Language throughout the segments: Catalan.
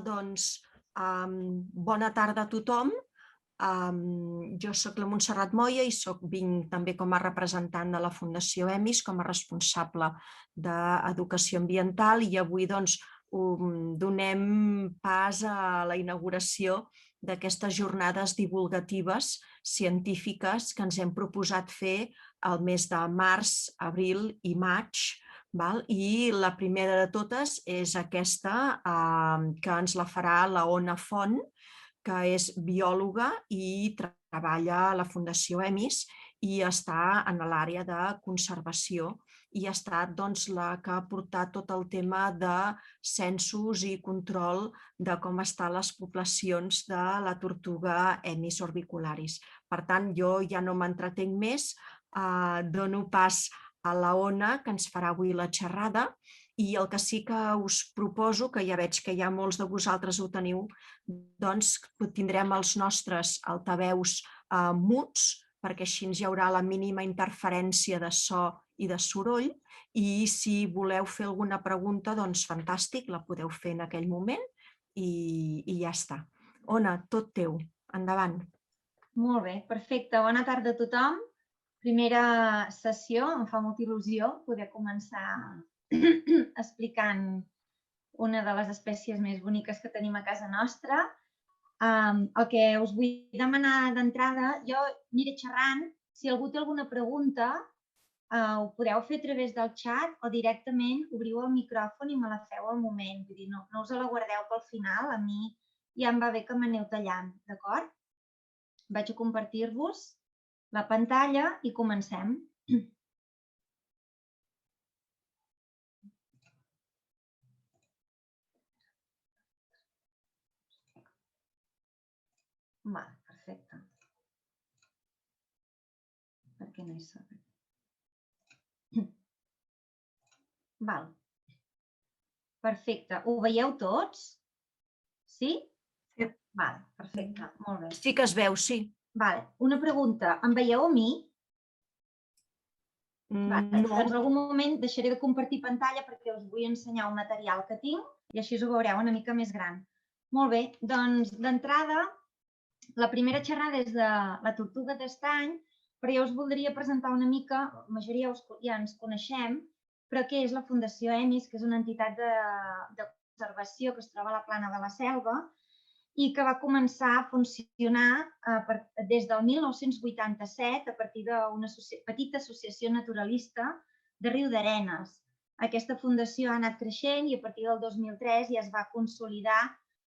Doncs, bona tarda a tothom. Jo soc la Montserrat Moya i vinc també com a representant de la Fundació EMIS, com a responsable d'Educació Ambiental, i avui donem pas a la inauguració d'aquestes jornades divulgatives científiques que ens hem proposat fer el mes de març, abril i maig. I la primera de totes és aquesta, que ens la farà la Ona Font, que és biòloga i treballa a la Fundació EMIS i està en l'àrea de conservació i ha estat la que ha portat tot el tema de censos i control de com estan les poblacions de la tortuga EMIS orbicularis. Per tant, jo ja no m'entretenc més, dono pas a la Ona, que ens farà avui la xerrada, i el que sí que us proposo, que ja veig que ja molts de vosaltres ho teniu, doncs tindrem els nostres altaveus muts, perquè així hi haurà la mínima interferència de so i de soroll, i si voleu fer alguna pregunta, doncs fantàstic, la podeu fer en aquell moment i ja està. Ona, tot teu. Endavant. Molt bé, perfecte. Bona tarda a tothom. Primera sessió, em fa molta il·lusió poder començar explicant una de les espècies més boniques que tenim a casa nostra. El que us vull demanar d'entrada, jo aniré xerrant. Si algú té alguna pregunta, ho podeu fer a través del xat o directament obriu el micròfon i me la feu al moment. Vull dir, no us la guardeu pel final, a mi ja em va bé que m'aneu tallant, d'acord? Vaig a compartir-vos la pantalla i comencem. Perfecte. Per què no hi soc? Perfecte. Ho veieu tots? Sí? Sí. Perfecte. Molt bé. Sí que es veu, sí. Una pregunta. Em veieu a mi? No. Doncs en algun moment deixaré de compartir pantalla perquè us vull ensenyar el material que tinc i així ho veureu una mica més gran. Molt bé, doncs d'entrada, la primera xerrada és de la tortuga d'estany, però jo us voldria presentar una mica, la majoria ja ens coneixem, però què és la Fundació EMIS, que és una entitat de conservació que es troba a la Plana de la Selva i que va començar a funcionar des del 1987 a partir d'una petita associació naturalista de Riudarenes. Aquesta fundació ha anat creixent i a partir del 2003 ja es va consolidar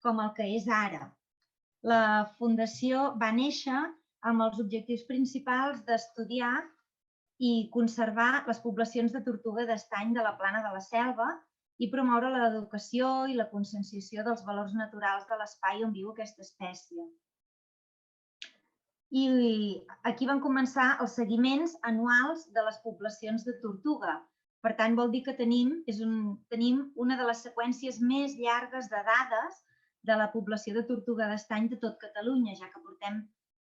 com el que és ara. La fundació va néixer amb els objectius principals d'estudiar i conservar les poblacions de tortuga d'estany de la Plana de la Selva i promoure l'educació i la conscienciació dels valors naturals de l'espai on viu aquesta espècie. I aquí van començar els seguiments anuals de les poblacions de tortuga. Per tant, vol dir que tenim una de les seqüències més llargues de dades de la població de tortuga d'estany de tot Catalunya, ja que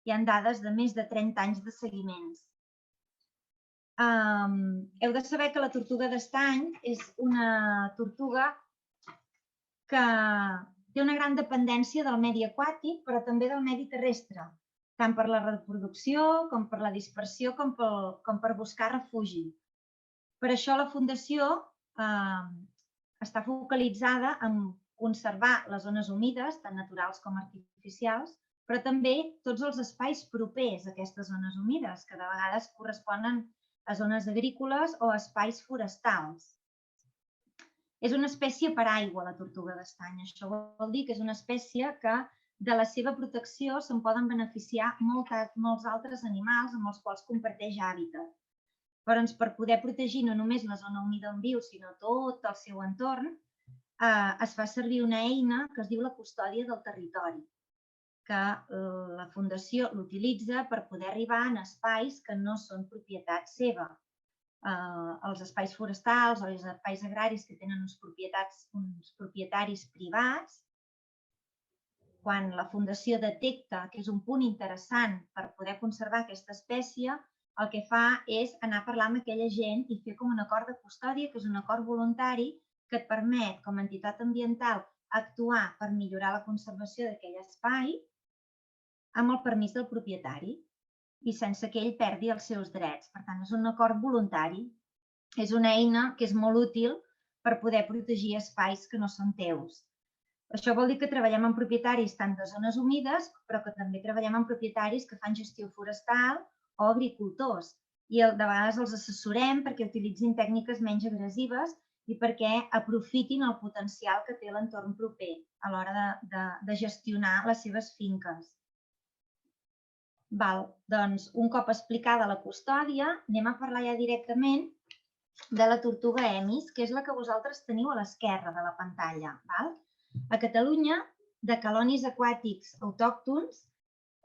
hi ha dades de més de 30 anys de seguiments. Heu de saber que la tortuga d'estany és una tortuga que té una gran dependència del medi aquàtic, però també del medi terrestre, tant per la reproducció, com per la dispersió, com per buscar refugi. Per això la Fundació està focalitzada en conservar les zones humides, tant naturals com artificials, però també tots els espais propers a aquestes zones humides, que de vegades corresponen a zones agrícoles o a espais forestals. És una espècie per aigua, la tortuga d'estany. Això vol dir que és una espècie que de la seva protecció se'n poden beneficiar molts altres animals amb els quals comparteix hàbitat. Però per poder protegir no només la zona humida on viu, sinó tot el seu entorn, es fa servir una eina que es diu la custòdia del territori, que la Fundació l'utilitza per poder arribar a espais que no són propietat seva. Els espais forestals o els espais agraris que tenen uns propietaris privats, quan la Fundació detecta que és un punt interessant per poder conservar aquesta espècie, el que fa és anar a parlar amb aquella gent i fer com un acord de custòdia, que és un acord voluntari que et permet, com a entitat ambiental actuar per millorar la conservació d'aquell espai amb el permís del propietari i sense que ell perdi els seus drets. Per tant, és un acord voluntari. És una eina que és molt útil per poder protegir espais que no són teus. Això vol dir que treballem amb propietaris tant de zones humides, però que també treballem amb propietaris que fan gestió forestal o agricultors. I de vegades els assessorem perquè utilitzin tècniques menys agressives i perquè aprofitin el potencial que té l'entorn proper a l'hora de gestionar les seves finques. Doncs, un cop explicada la custòdia, anem a parlar ja directament de la tortuga Emis, que és la que vosaltres teniu a l'esquerra de la pantalla. A Catalunya, de calonis aquàtics autòctons,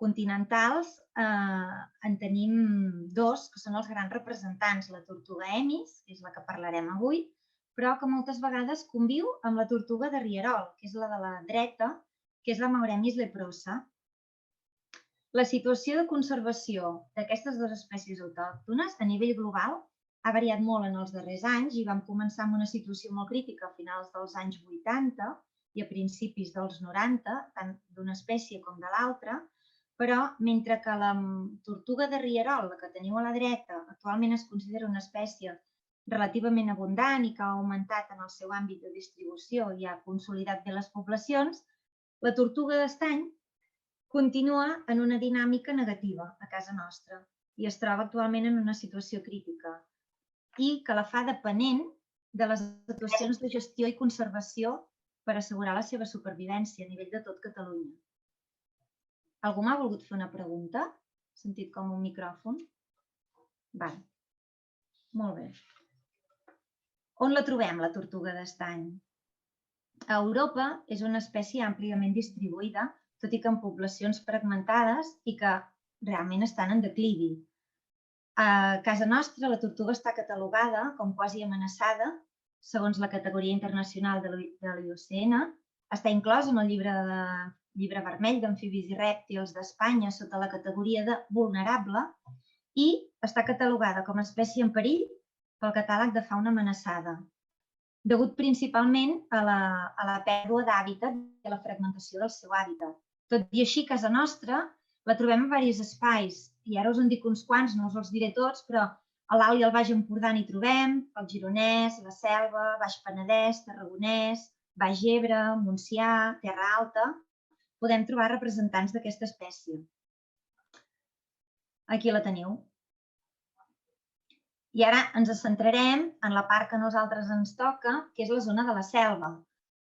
continentals, en tenim dos, que són els grans representants, la tortuga Emis, que és la que parlarem avui, però que moltes vegades conviu amb la tortuga de rierol, que és la de la dreta, que és la Mauremis leprosa. La situació de conservació d'aquestes dues espècies autòctones a nivell global ha variat molt en els darrers anys i vam començar amb una situació molt crítica a finals dels anys 80 i a principis dels 90, tant d'una espècie com de l'altra, però mentre que la tortuga de rierol, la que teniu a la dreta, actualment es considera una espècie relativament abundant i que ha augmentat en el seu àmbit de distribució i ha consolidat bé les poblacions, la tortuga d'estany continua en una dinàmica negativa a casa nostra i es troba actualment en una situació crítica i que la fa depenent de les actuacions de gestió i conservació per assegurar la seva supervivència a nivell de tot Catalunya. Algú m'ha volgut fer una pregunta? He sentit com un micròfon? Molt bé. On la trobem, la tortuga d'estany? A Europa és una espècie àmpliament distribuïda, tot i que en poblacions fragmentades i que realment estan en declivi. A casa nostra la tortuga està catalogada com quasi amenaçada, segons la categoria internacional de l'IUCN, està inclòs en el llibre vermell d'amfibis i rèptils d'Espanya sota la categoria de vulnerable i està catalogada com a espècie en perill pel catàleg de fauna amenaçada, degut principalment a la pèrdua d'hàbitat i a la fragmentació del seu hàbitat. Tot i així, a casa nostra la trobem a diversos espais, i ara us en dic uns quants, no us els diré tots, però a l'Alt i al Baix Empordà n'hi trobem, al Gironès, la Selva, Baix Penedès, Tarragonès, Baix Ebre, Montsià, Terra Alta, podem trobar representants d'aquesta espècie. Aquí la teniu. I ara ens centrarem en la part que a nosaltres ens toca, que és la zona de la Selva.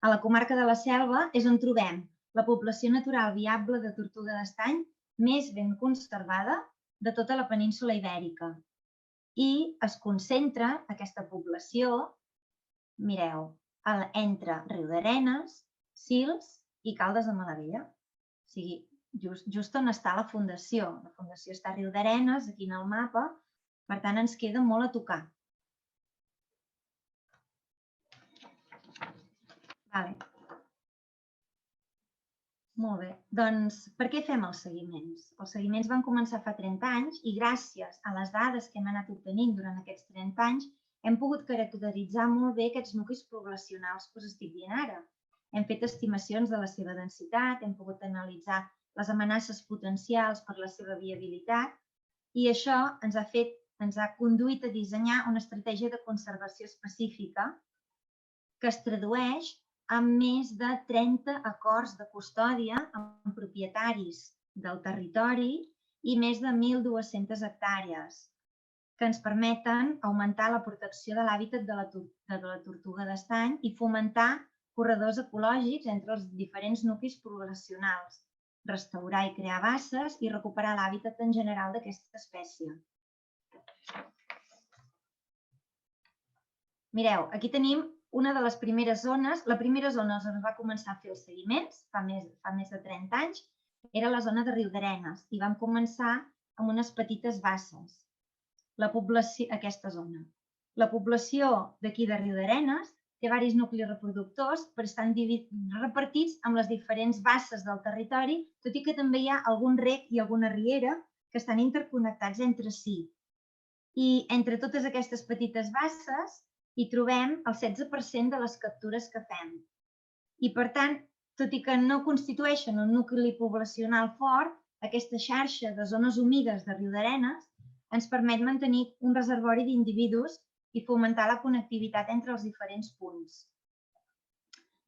A la comarca de la Selva és on trobem la població natural viable de tortuga d'estany més ben conservada de tota la península Ibèrica. I es concentra aquesta població, mireu, entre Riudarenes, Sils i Caldes de Malavella. O sigui, just on està la fundació. La fundació està a Riudarenes, aquí en el mapa, per tant ens queda molt a tocar. Molt bé, doncs per què fem els seguiments? Els seguiments van començar fa 30 anys i gràcies a les dades que hem anat obtenint durant aquests 30 anys hem pogut caracteritzar molt bé aquests nuclis poblacionals que us estic dient ara. Hem fet estimacions de la seva densitat, hem pogut analitzar les amenaces potencials per la seva viabilitat i això ens ha conduït a dissenyar una estratègia de conservació específica que es tradueix amb més de 30 acords de custòdia amb propietaris del territori i més de 1.200 hectàrees, que ens permeten augmentar la protecció de l'hàbitat de la tortuga d'estany i fomentar corredors ecològics entre els diferents nuclis poblacionals, restaurar i crear basses i recuperar l'hàbitat en general d'aquesta espècie. Mireu, aquí tenim una de les primeres zones. La primera zona on es va començar a fer els seguiments, fa més de 30 anys, era la zona de Riudarenes i vam començar amb unes petites basses, aquesta zona. La població d'aquí de Riudarenes té diversos nuclis reproductors, però estan repartits amb les diferents basses del territori, tot i que també hi ha algun rec i alguna riera que estan interconnectats entre si. I entre totes aquestes petites basses hi trobem el 16% de les captures que fem. I, per tant, tot i que no constitueixen un nucli poblacional fort, aquesta xarxa de zones humides de Riudarenes ens permet mantenir un reservori d'individus i fomentar la connectivitat entre els diferents punts.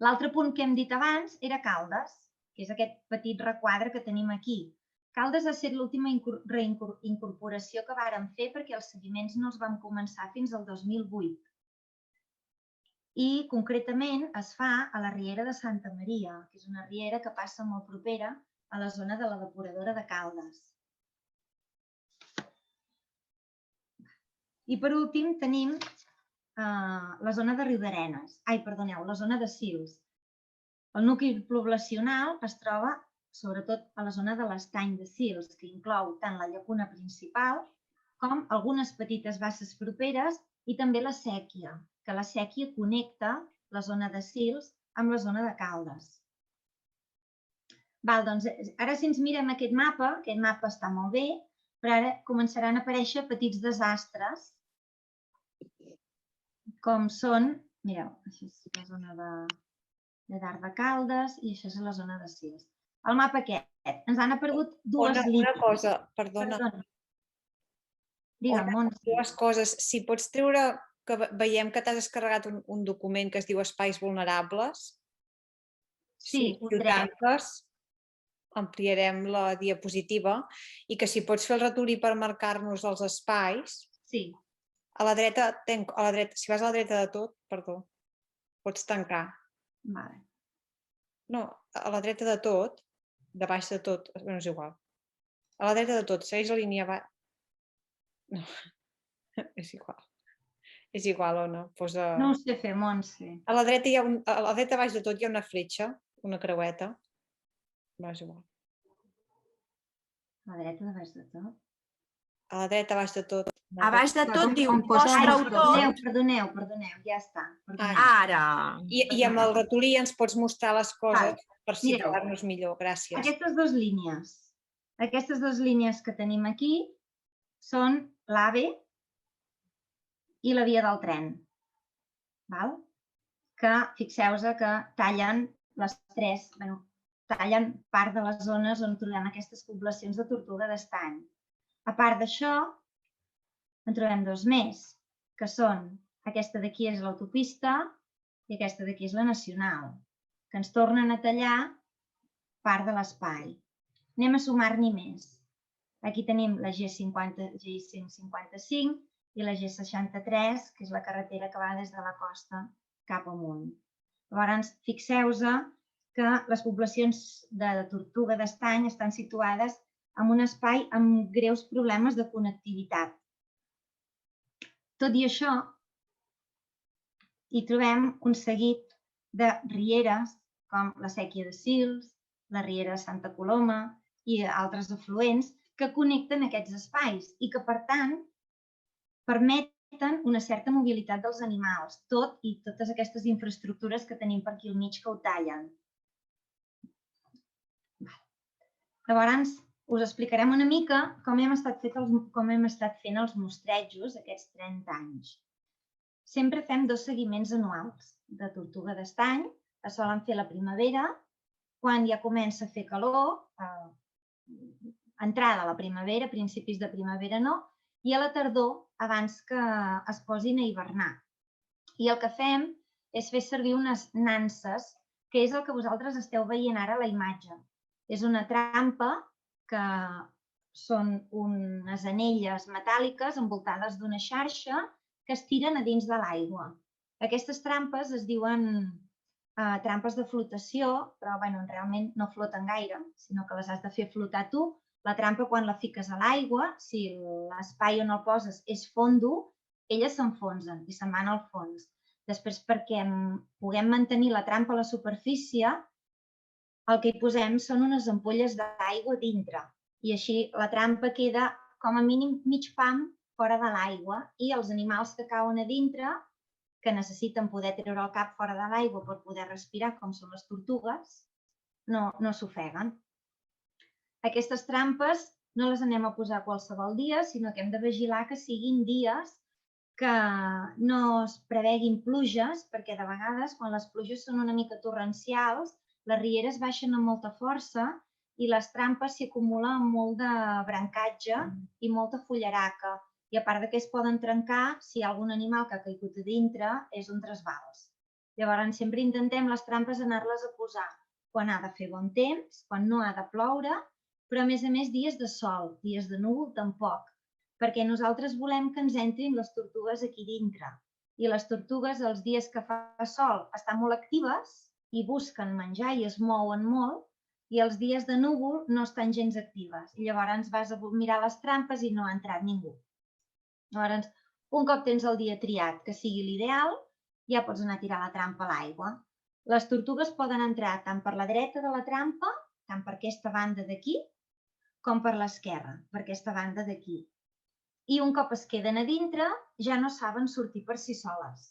L'altre punt que hem dit abans era Caldes, que és aquest petit requadre que tenim aquí. Caldes ha estat l'última reincorporació que vàrem fer perquè els seguiments no els vam començar fins al 2008. I concretament es fa a la riera de Santa Maria, que és una riera que passa molt propera a la zona de la depuradora de Caldes. I per últim tenim la zona de Riudarenes, la zona de Sils. El nucli poblacional es troba sobretot a la zona de l'estany de Sils, que inclou tant la llacuna principal com algunes petites basses properes i també la sèquia, que la sèquia connecta la zona de Sils amb la zona de Caldes. Doncs, ara si ens mirem aquest mapa està molt bé, però ara començaran a aparèixer petits desastres, com són, mireu, això és la zona de Dart de Caldes i això és la zona de Sils. El mapa aquest, ens han aparegut dues línies. Una cosa, perdona. Digue'm, Montse. Dues coses. Si pots treure, que veiem que t'has descarregat un document que es diu Espais Vulnerables. Sí, si ho tanques, ampliarem la diapositiva i que si pots fer el ratolí per marcar-nos els espais. Sí. A la dreta, si vas a la dreta de tot, perdó, pots tancar. Vale. No, a la dreta de tot, de baix de tot, no és igual. A la dreta de tot, segueix la línia baix. No, és igual. És igual o no? No ho sé fer, Montse. A la dreta baix de tot hi ha una fletxa, una creueta. No, és igual. A la dreta de baix de tot? A la dreta baix de tot. A baix de tot diu post-autor. Perdoneu, ja està. Ara. I amb el ratolí ens pots mostrar les coses per situar-nos millor. Gràcies. Aquestes dues línies que tenim aquí són l'AVE i la via del tren. Que fixeu-vos que tallen les tres, tallen part de les zones on trobem aquestes poblacions de tortuga d'estany. A part d'això, en trobem dos més, que són, aquesta d'aquí és l'autopista i aquesta d'aquí és la nacional, que ens tornen a tallar part de l'espai. Anem a sumar-n'hi més. Aquí tenim la G155 i la G63, que és la carretera que va des de la costa cap amunt. Llavors, fixeu-vos que les poblacions de tortuga d'estany estan situades en un espai amb greus problemes de connectivitat. Tot i això, hi trobem un seguit de rieres com la sèquia de Sils, la riera de Santa Coloma i altres afluents que connecten aquests espais i que, per tant, permeten una certa mobilitat dels animals, tot i totes aquestes infraestructures que tenim per aquí al mig que ho tallen. Llavors, us explicarem una mica com hem estat fent els mostrejos aquests 30 anys. Sempre fem 2 seguiments anuals de tortuga d'estany. Es solen fer a la primavera, quan ja comença a fer calor, entrada a la primavera, principis de primavera no, i a la tardor, abans que es posin a hivernar. I el que fem és fer servir unes nanses, que és el que vosaltres esteu veient ara a la imatge. És una trampa que són unes anelles metàl·liques envoltades d'una xarxa que es tiren a dins de l'aigua. Aquestes trampes es diuen trampes de flotació, però realment no floten gaire, sinó que les has de fer flotar tu. La trampa, quan la fiques a l'aigua, si l'espai on el poses és fondo, elles s'enfonsen i se'n van al fons. Després, perquè puguem mantenir la trampa a la superfície, el que hi posem són unes ampolles d'aigua dintre i així la trampa queda com a mínim mig pam fora de l'aigua i els animals que cauen a dintre, que necessiten poder treure el cap fora de l'aigua per poder respirar, com són les tortugues, no s'ofeguen. Aquestes trampes no les anem a posar qualsevol dia, sinó que hem de vigilar que siguin dies que no es preveguin pluges, perquè de vegades, quan les pluges són una mica torrencials, les rieres baixen amb molta força i les trampes s'hi acumula molt de brancatge i molta fullaraca. I a part que es poden trencar, si hi ha algun animal que ha caigut a dintre, és un trasbals. Llavors, sempre intentem les trampes anar-les a posar quan ha de fer bon temps, quan no ha de ploure, però a més dies de sol, dies de núvol tampoc, perquè nosaltres volem que ens entrin les tortugues aquí dintre. I les tortugues, els dies que fa sol, estan molt actives i busquen menjar i es mouen molt, i els dies de núvol no estan gens actives. I llavors vas a mirar les trampes i no ha entrat ningú. Llavors, un cop tens el dia triat, que sigui l'ideal, ja pots anar a tirar la trampa a l'aigua. Les tortugues poden entrar tant per la dreta de la trampa, tant per aquesta banda d'aquí, com per l'esquerra, per aquesta banda d'aquí. I un cop es queden a dintre, ja no saben sortir per si soles.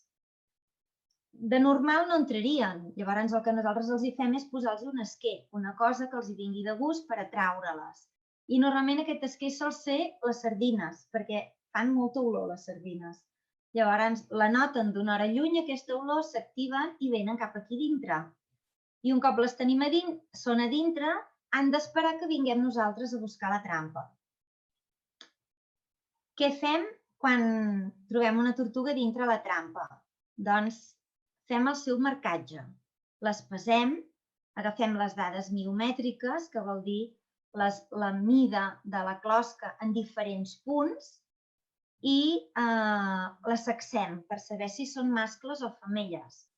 De normal no entrarien, llavors el que nosaltres els fem és posar-los un esquer, una cosa que els vingui de gust per atraure-les. I normalment aquest esquer sol ser les sardines, perquè fan molta olor les sardines. Llavors la noten d'una hora lluny, aquesta olor s'activen i venen cap aquí dintre. I un cop les tenim són a dintre, han d'esperar que vinguem nosaltres a buscar la trampa. Què fem quan trobem una tortuga dintre la trampa? Doncs fem el seu marcatge. Les pesem, agafem les dades miomètriques, que vol dir la mida de la closca en diferents punts, i les sexem per saber si són mascles o femelles.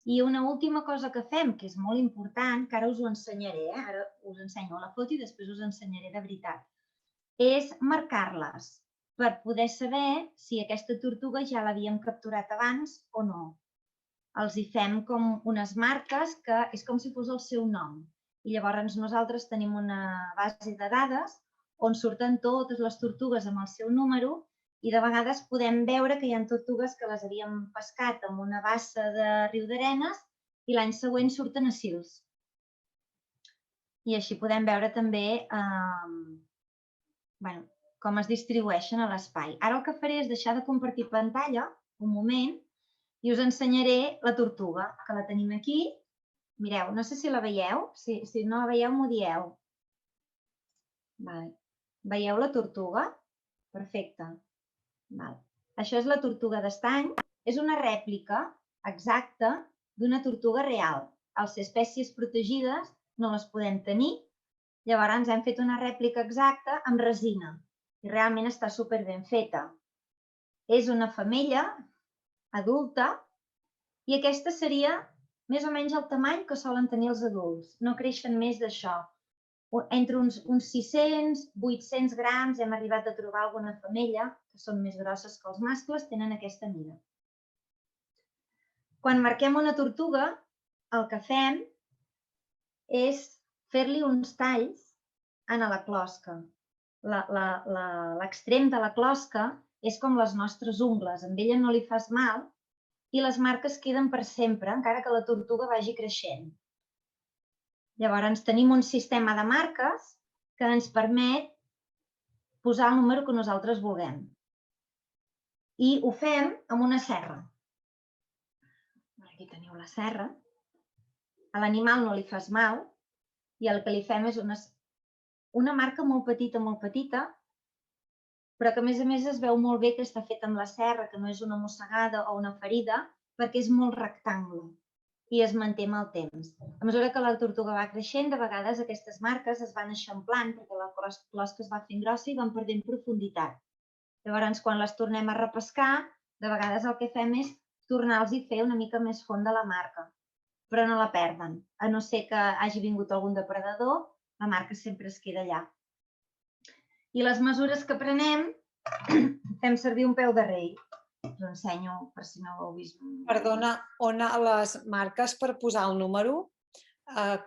I una última cosa que fem, que és molt important, que ara us ho ensenyaré, ara us ensenyo la foto i després us ensenyaré de veritat, és marcar-les per poder saber si aquesta tortuga ja l'havíem capturat abans o no. Els hi fem com unes marques que és com si fos el seu nom. I llavors nosaltres tenim una base de dades on surten totes les tortugues amb el seu número i de vegades podem veure que hi ha tortugues que les havíem pescat amb una bassa de Riudarenes i l'any següent surten a Sils. I així podem veure també com es distribueixen a l'espai. Ara el que faré és deixar de compartir pantalla un moment i us ensenyaré la tortuga, que la tenim aquí. Mireu, no sé si la veieu. Si no la veieu, m'ho dieu. Veieu la tortuga? Perfecte. Això és la tortuga d'estany. És una rèplica exacta d'una tortuga real. Al ser espècies protegides no les podem tenir. Llavors hem fet una rèplica exacta amb resina i realment està superben feta. És una femella adulta i aquesta seria més o menys el tamany que solen tenir els adults. No creixen més d'això. Entre uns 600, 800 grams hem arribat a trobar alguna femella, que són més grosses que els mascles, tenen aquesta mida. Quan marquem una tortuga, el que fem és fer-li uns talls a la closca. L'extrem de la closca és com les nostres ungles, amb ella no li fas mal i les marques queden per sempre, encara que la tortuga vagi creixent. Llavors tenim un sistema de marques que ens permet posar el número que nosaltres vulguem. I ho fem amb una serra. Aquí teniu la serra. A l'animal no li fas mal i el que li fem és una marca molt petita, però que a més es veu molt bé que està feta amb la serra, que no és una mossegada o una ferida, perquè és molt rectangle i es manté amb el temps. A mesura que la tortuga va creixent, de vegades aquestes marques es van eixamplant perquè la closca es va fent grossa i van perdent profunditat. Llavors, quan les tornem a repescar, de vegades el que fem és tornar-los a fer una mica més font de la marca, però no la perden. A no ser que hagi vingut algun depredador, la marca sempre es queda allà. I les mesures que prenem, fem servir un peu de rei. Us ho ensenyo per si no ho heu vist. Perdona, on les marques per posar el número?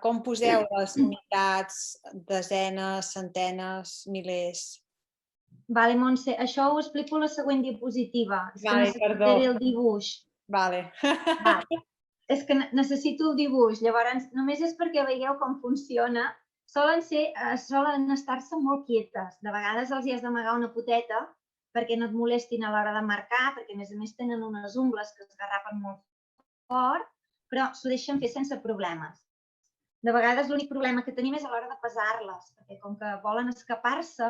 Com poseu les unitats, desenes, centenes, milers? Vale, Montse, això ho explico a la següent diapositiva. Vale, perdó. Necessitaré el dibuix. Vale. És que necessito el dibuix. Llavors, només és perquè veieu com funciona. Solen estar-se molt quietes. De vegades els hi has d'amagar una poteta perquè no et molestin a l'hora de marcar, perquè a més tenen unes ungles que es garrapen molt fort, però s'ho deixen fer sense problemes. De vegades l'únic problema que tenim és a l'hora de pesar-les, perquè com que volen escapar-se,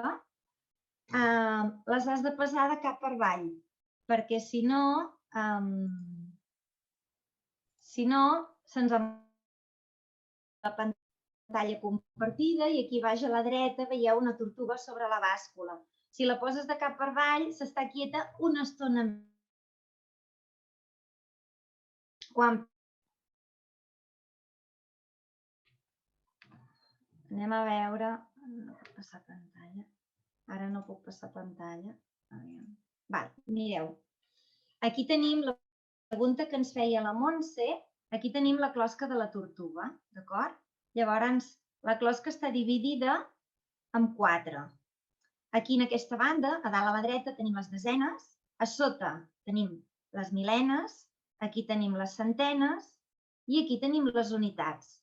les has de pesar de cap per avall, perquè si no se'ns la pantalla compartida i aquí baix a la dreta veieu una tortuga sobre la bàscula. Si la poses de cap per avall, s'està quieta una estona. Anem a veure... No puc passar pantalla. Ara no puc passar pantalla. Mireu. Aquí tenim la pregunta que ens feia la Montse. Aquí tenim la closca de la tortuga, d'acord? Llavors, la closca està dividida en 4. Aquí en aquesta banda, a dalt a la dreta, tenim les desenes, a sota tenim les milenes, aquí tenim les centenes i aquí tenim les unitats.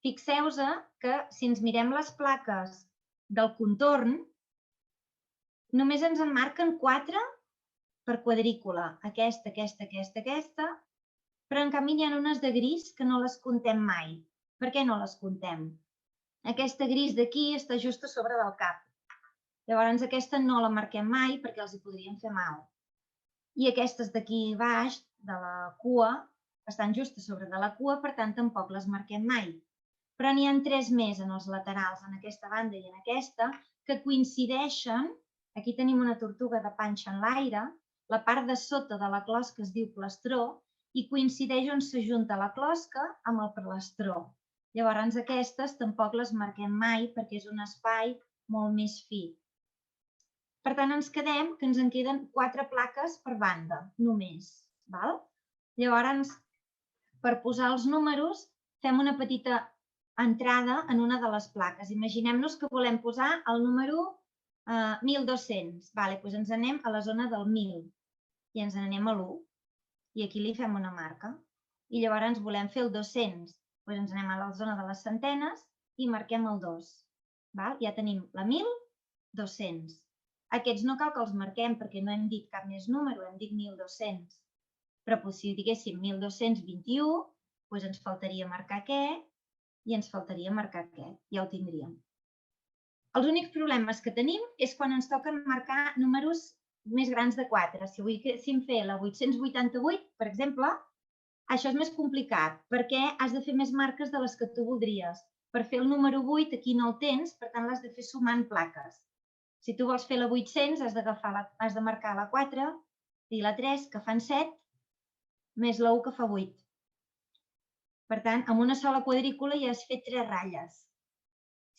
Fixeu-vos que si ens mirem les plaques del contorn, només ens en marquen 4 per quadrícula. Aquesta, però en canvi hi ha unes de gris que no les comptem mai. Per què no les comptem? Aquesta gris d'aquí està just a sobre del cap. Llavors aquesta no la marquem mai perquè els hi podríem fer mal. I aquestes d'aquí baix, de la cua, estan just a sobre de la cua, per tant tampoc les marquem mai. Però n'hi ha 3 més en els laterals, en aquesta banda i en aquesta, que coincideixen. Aquí tenim una tortuga de panxa en l'aire, la part de sota de la closca es diu plastró i coincideix on s'ajunta la closca amb el plastró. Llavors aquestes tampoc les marquem mai perquè és un espai molt més fi. Per tant, ens quedem que ens en queden 4 plaques per banda, només. Llavors, per posar els números, fem una petita entrada en una de les plaques. Imaginem-nos que volem posar el número 1200. Doncs ens anem a la zona del 1000 i ens n'anem a l'1. I aquí li fem una marca. I llavors volem fer el 200. Doncs ens anem a la zona de les centenes i marquem el 2. Ja tenim la 1200. Aquests no cal que els marquem perquè no hem dit cap més número, hem dit 1200. Però si diguéssim 1221, doncs ens faltaria marcar aquest i ens faltaria marcar aquest. Ja ho tindríem. Els únics problemes que tenim és quan ens toquen marcar números més grans de 4. Si volguéssim fer la 888, per exemple, això és més complicat perquè has de fer més marques de les que tu voldries. Per fer el número 8 aquí no el tens, per tant l'has de fer sumant plaques. Si tu vols fer la 800, has de marcar la 4 i la 3, que fan 7, més la 1, que fa 8. Per tant, amb una sola quadrícula ja has fet 3 ratlles.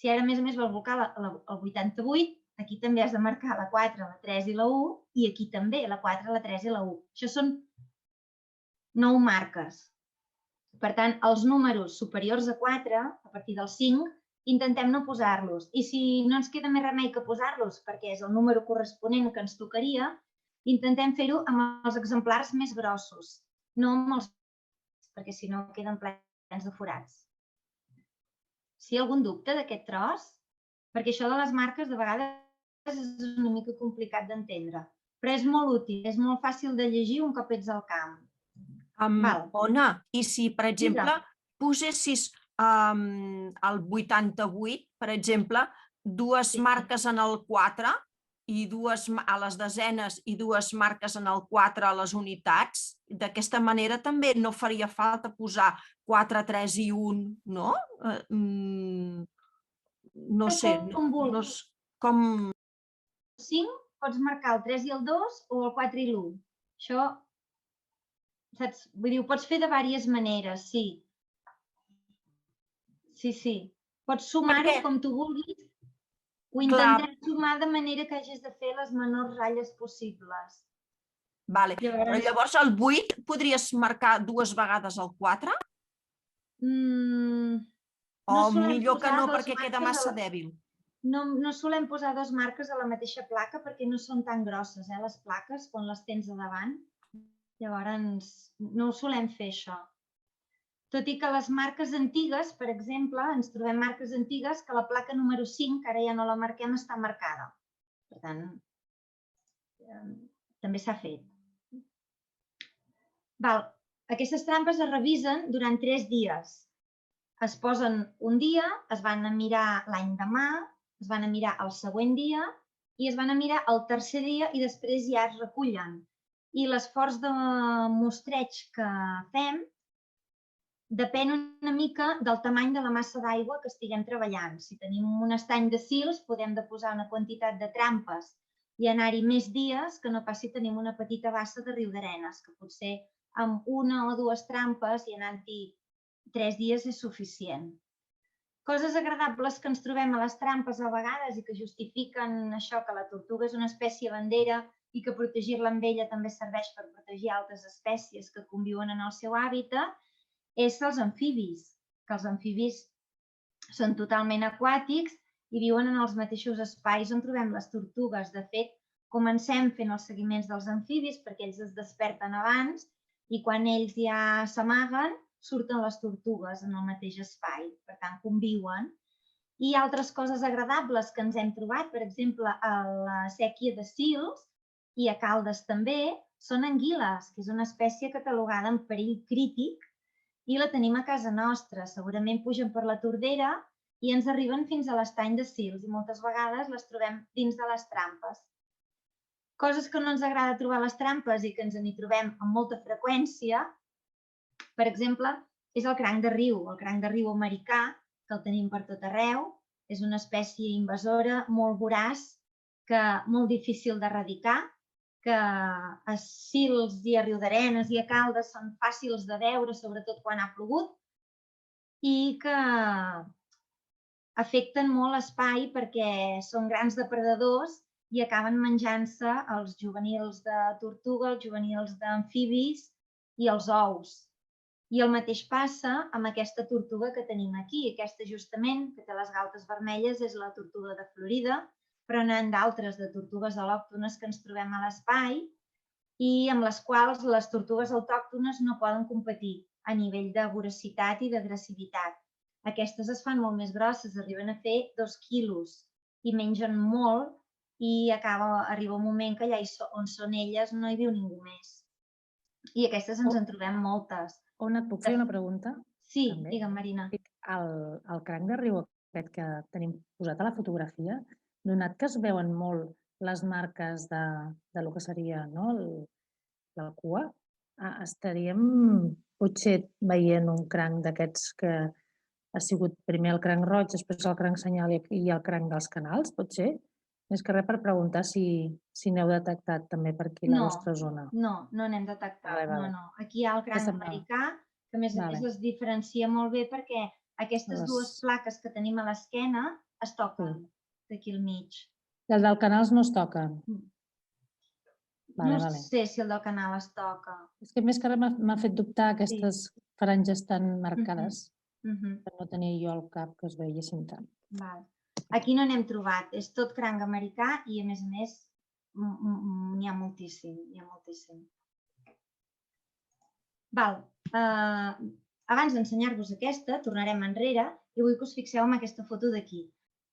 Si ara, a més vols buscar el 88, aquí també has de marcar la 4, la 3 i la 1, i aquí també, la 4, la 3 i la 1. Això són 9 marques. Per tant, els números superiors a 4, a partir del 5, intentem no posar-los. I si no ens queda més remei que posar-los, perquè és el número corresponent que ens tocaria, intentem fer-ho amb els exemplars més grossos, no amb els perquè si no queden plens de forats. Si hi ha algun dubte d'aquest tros, perquè això de les marques de vegades és una mica complicat d'entendre, però és molt útil, és molt fàcil de llegir un cop ets al camp. Ona, i si, per exemple, posessis el 88, per exemple, 2 marques en el 4 i 2 a les desenes i 2 marques en el 4 a les unitats, d'aquesta manera també no faria falta posar 4, 3 i 1, no? No sé, com... 5 pots marcar el 3 i el 2 o el 4 i l'1. Això, saps? Vull dir, ho pots fer de diverses maneres, sí. Sí. Pots sumar-ho com tu vulguis. Ho intentem sumar de manera que hagis de fer les menors ratlles possibles. Però llavors el 8 podries marcar 2 vegades el 4? O millor que no, perquè queda massa dèbil? No solem posar 2 marques a la mateixa placa perquè no són tan grosses, les plaques, quan les tens a davant. Llavors, no ho solem fer, això. Tot i que les marques antigues, per exemple, ens trobem marques antigues que la placa número 5, que ara ja no la marquem, està marcada. Per tant, també s'ha fet. Aquestes trampes es revisen durant 3 dies. Es posen un dia, es van a mirar l'any demà, es van a mirar el següent dia i es van a mirar el tercer dia i després ja es recullen. I l'esforç de mostreig que fem depèn una mica del tamany de la massa d'aigua que estiguem treballant. Si tenim un estany de sils, podem posar una quantitat de trampes i anar-hi més dies que no pas si tenim una petita bassa de Riudarenes, que potser amb una o dues trampes i anant-hi 3 dies és suficient. Coses agradables que ens trobem a les trampes a vegades i que justifiquen això, que la tortuga és una espècie bandera i que protegir-la amb ella també serveix per protegir altres espècies que conviuen en el seu hàbitat, és els amfibis, que els amfibis són totalment aquàtics i viuen en els mateixos espais on trobem les tortugues. De fet, comencem fent els seguiments dels amfibis perquè ells es desperten abans i quan ells ja s'amaguen surten les tortugues en el mateix espai, per tant conviuen. I altres coses agradables que ens hem trobat, per exemple, a la sèquia de Sils i a Caldes també, són anguiles, que és una espècie catalogada en perill crític i la tenim a casa nostra. Segurament pugen per la Tordera i ens arriben fins a l'estany de Sils i moltes vegades les trobem dins de les trampes. Coses que no ens agrada trobar a les trampes i que ens n'hi trobem amb molta freqüència, per exemple, és el cranc de riu americà, que el tenim per tot arreu. És una espècie invasora molt voraç, molt difícil d'erradicar, que a Sils i a Riudarenes i a Caldes són fàcils de veure, sobretot quan ha plogut, i que afecten molt l'espai perquè són grans depredadors i acaben menjant-se els juvenils de tortuga, els juvenils d'amfibis i els ous. I el mateix passa amb aquesta tortuga que tenim aquí. Aquesta justament, que té les galtes vermelles, és la tortuga de Florida, però n'hi ha d'altres de tortugues al·lòctones que ens trobem a l'espai i amb les quals les tortugues autòctones no poden competir a nivell de voracitat i d'agressivitat. Aquestes es fan molt més grosses, arriben a fer 2 quilos i mengen molt i arriba un moment que allà on són elles no hi viu ningú més. I aquestes ens en trobem moltes. On et puc fer una pregunta? Sí, digue'm, Marina. El cranc de riu aquest que tenim posat a la fotografia, donat que es veuen molt les marques de lo que seria la cua, estaríem potser veient un cranc d'aquests que ha sigut primer el cranc roig, després el cranc senyal i el cranc dels canals, pot ser? Més que res per preguntar si n'heu detectat també per aquí la vostra zona. No n'hem detectat. Aquí hi ha el cranc americà, que a més es diferencia molt bé perquè aquestes dues plaques que tenim a l'esquena es toquen d'aquí al mig. I el del canals no es toquen? No sé si el del canal es toca. És que més que res m'ha fet dubtar aquestes franges tan marcades, per no tenir jo al cap que es veiessin tant. Aquí no n'hem trobat, és tot cranc americà i a més n'hi ha moltíssim. Abans d'ensenyar-vos aquesta, tornarem enrere i vull que us fixeu en aquesta foto d'aquí.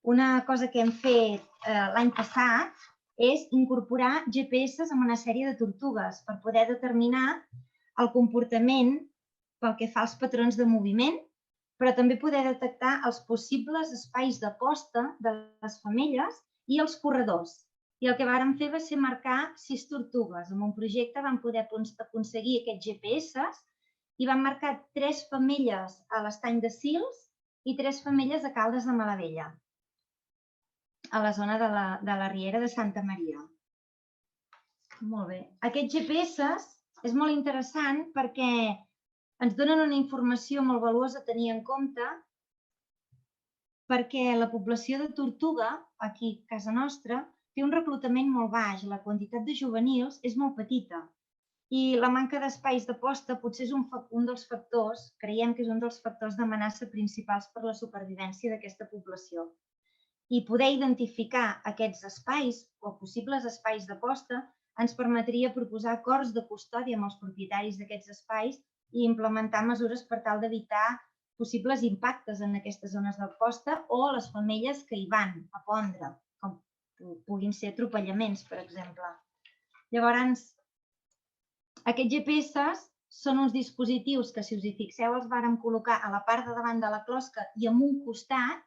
Una cosa que hem fet l'any passat és incorporar GPS en una sèrie de tortugues per poder determinar el comportament pel que fa als patrons de moviment, però també poder detectar els possibles espais de posta de les femelles i els corredors. I el que vàrem fer va ser marcar 6 tortugues. En un projecte vam poder aconseguir aquests GPS i vam marcar 3 femelles a l'estany de Sils i 3 femelles a Caldes de Malavella, a la zona de la Riera de Santa Maria. Molt bé. Aquests GPS és molt interessant perquè ens donen una informació molt valuosa a tenir en compte perquè la població de tortuga, aquí a casa nostra, té un reclutament molt baix, la quantitat de juvenils és molt petita i la manca d'espais de posta potser és un dels factors, creiem que és un dels factors d'amenaça principals per la supervivència d'aquesta població. I poder identificar aquests espais o possibles espais de posta ens permetria proposar acords de custòdia amb els propietaris d'aquests espais i implementar mesures per tal d'evitar possibles impactes en aquestes zones de posta o les femelles que hi van a pondre, com puguin ser atropellaments, per exemple. Llavors, aquests GPS són uns dispositius que, si us hi fixeu, els vàrem col·locar a la part de davant de la closca i en un costat.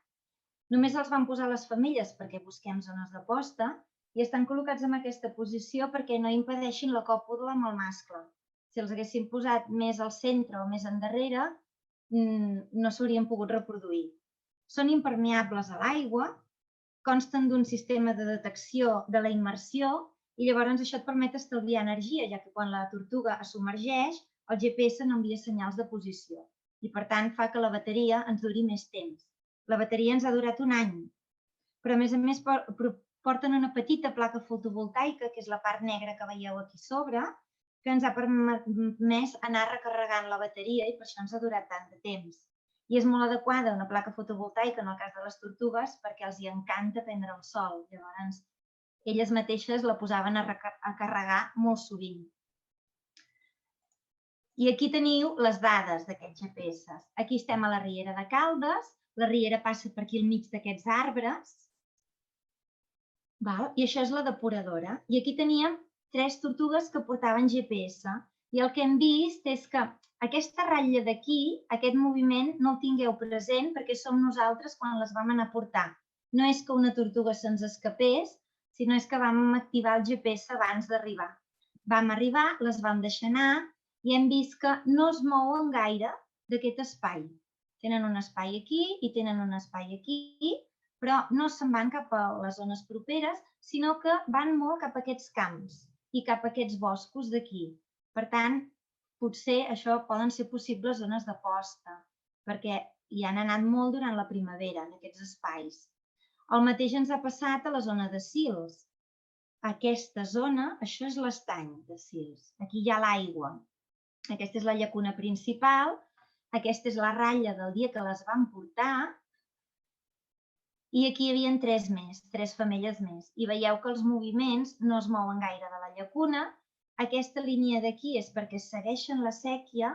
Només els van posar les femelles perquè busquem zones de posta i estan col·locats en aquesta posició perquè no impedeixin la còpula amb el mascle. Si els haguéssim posat més al centre o més endarrere, no s'haurien pogut reproduir. Són impermeables a l'aigua, consten d'un sistema de detecció de la immersió i llavors això et permet estalviar energia, ja que quan la tortuga es submergeix, el GPS no envia senyals de posició i, per tant, fa que la bateria ens duri més temps. La bateria ens ha durat un any, però a més porten una petita placa fotovoltaica, que és la part negra que veieu aquí sobre, que ens ha permès anar recarregant la bateria i per això ens ha durat tant de temps. I és molt adequada una placa fotovoltaica en el cas de les tortugues perquè els hi encanta prendre el sol. Llavors, elles mateixes la posaven a carregar molt sovint. I aquí teniu les dades d'aquests GPS. Aquí estem a la Riera de Caldes. La riera passa per aquí al mig d'aquests arbres. I això és la depuradora. I aquí teníem 3 tortugues que portaven GPS. I el que hem vist és que aquesta ratlla d'aquí, aquest moviment, no el tingueu present perquè som nosaltres quan les vam anar a portar. No és que una tortuga se'ns escapés, sinó és que vam activar el GPS abans d'arribar. Vam arribar, les vam deixar anar i hem vist que no es mouen gaire d'aquest espai. Tenen un espai aquí i tenen un espai aquí, però no se'n van cap a les zones properes, sinó que van molt cap a aquests camps i cap a aquests boscos d'aquí. Per tant, potser això poden ser possibles zones de posta, perquè hi han anat molt durant la primavera, en aquests espais. El mateix ens ha passat a la zona de Sils. Aquesta zona, això és l'estany de Sils. Aquí hi ha l'aigua. Aquesta és la llacuna principal. Aquesta és la ratlla del dia que les vam portar i aquí hi havia 3 més, 3 femelles més. I veieu que els moviments no es mouen gaire de la llacuna. Aquesta línia d'aquí és perquè segueixen la séquia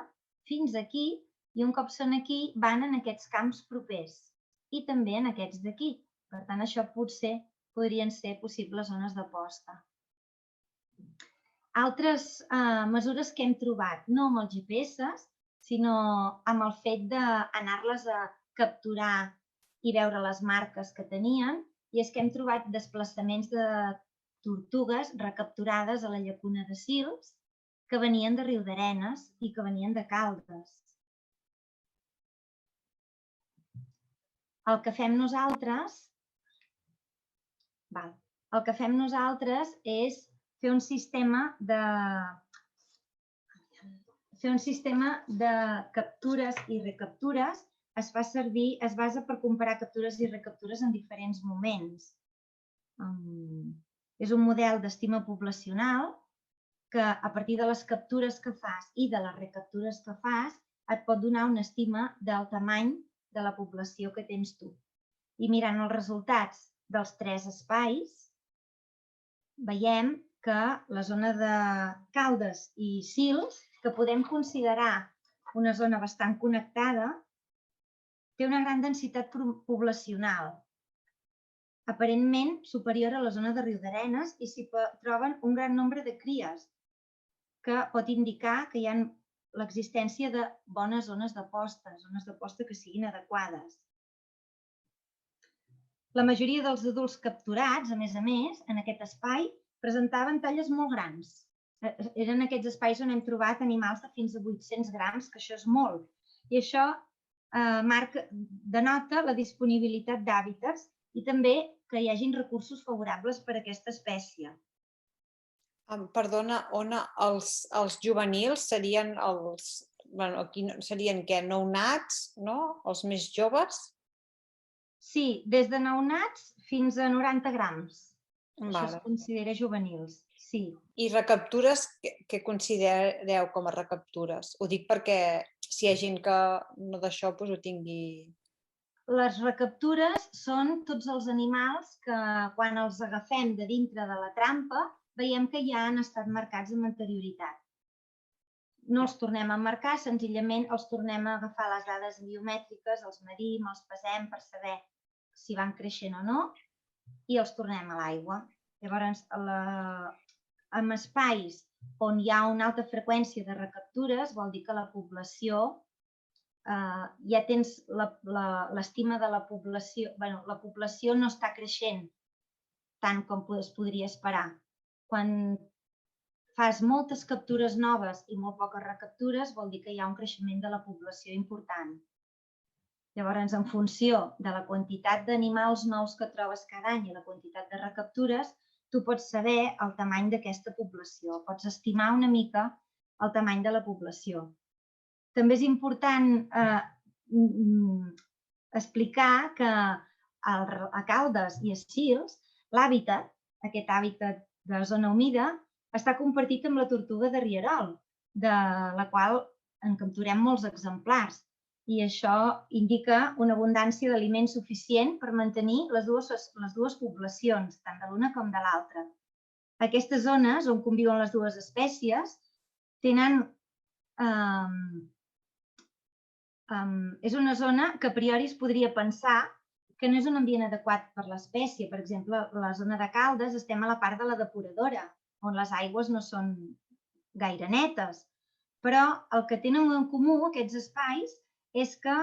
fins aquí i un cop són aquí van en aquests camps propers i també en aquests d'aquí. Per tant, això potser podrien ser possibles zones de posta. Altres mesures que hem trobat, no amb els GPS, sinó amb el fet d'anar-les a capturar i veure les marques que tenien, i és que hem trobat desplaçaments de tortugues recapturades a la llacuna de Sils que venien de Riudarenes i que venien de Caldes. El que fem nosaltres és fer un sistema de captures i recaptures. Es basa per comparar captures i recaptures en diferents moments. És un model d'estima poblacional que a partir de les captures que fas i de les recaptures que fas et pot donar una estima del tamany de la població que tens tu. I mirant els resultats dels 3 espais, veiem que la zona de Caldes i Sils, que podem considerar una zona bastant connectada, té una gran densitat poblacional, aparentment superior a la zona de Riudarenes, i s'hi troben un gran nombre de cries, que pot indicar que hi ha l'existència de bones zones de posta que siguin adequades. La majoria dels adults capturats, a més, en aquest espai, presentaven talles molt grans. Eren aquests espais on hem trobat animals de fins a 800 grams, que això és molt. I això denota la disponibilitat d'hàbitats i també que hi hagin recursos favorables per a aquesta espècie. Perdona, Ona, els juvenils serien nounats, no? Els més joves? Sí, des de nounats fins a 90 grams. Això es Vale. considera juvenils, sí. I recaptures, què considereu com a recaptures? Ho dic perquè si hi ha gent que no d'això ho tingui... Les recaptures són tots els animals que quan els agafem de dintre de la trampa veiem que ja han estat marcats amb anterioritat. No els tornem a marcar, senzillament els tornem a agafar les dades biomètriques, els medim, els pesem per saber si van creixent o no i els tornem a l'aigua. Llavors, en espais on hi ha una alta freqüència de recaptures, vol dir que la població, ja tens l'estima de la població, la població no està creixent tant com es podria esperar. Quan fas moltes captures noves i molt poques recaptures, vol dir que hi ha un creixement de la població important. Llavors, en funció de la quantitat d'animals nous que trobes cada any i la quantitat de recaptures, tu pots saber el tamany d'aquesta població, pots estimar una mica el tamany de la població. També és important explicar que a Caldes i a Sils l'hàbitat, aquest hàbitat de zona humida, està compartit amb la tortuga de rierol, de la qual en capturem molts exemplars. I això indica una abundància d'aliment suficient per mantenir les dues poblacions, tant de l'una com de l'altra. Aquestes zones on conviuen les dues espècies tenen... És una zona que a priori es podria pensar que no és un ambient adequat per l'espècie. Per exemple, a la zona de Caldes estem a la part de la depuradora, on les aigües no són gaire netes. Però el que tenen en comú aquests espais és que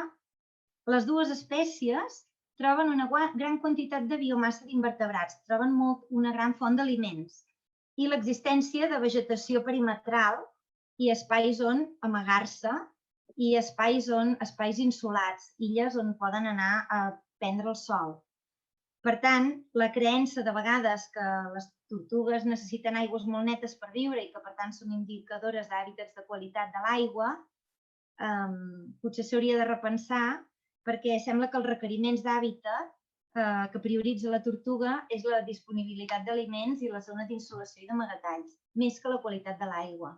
les dues espècies troben una gran quantitat de biomassa d'invertebrats, troben una gran font d'aliments i l'existència de vegetació perimetral i espais on amagar-se i espais insolats, illes on poden anar a prendre el sol. Per tant, la creença de vegades que les tortugues necessiten aigües molt netes per viure i que per tant són indicadores d'hàbitats de qualitat de l'aigua, potser s'hauria de repensar perquè sembla que els requeriments d'hàbitat que prioritza la tortuga és la disponibilitat d'aliments i la zona d'insolació i d'amagatalls, més que la qualitat de l'aigua.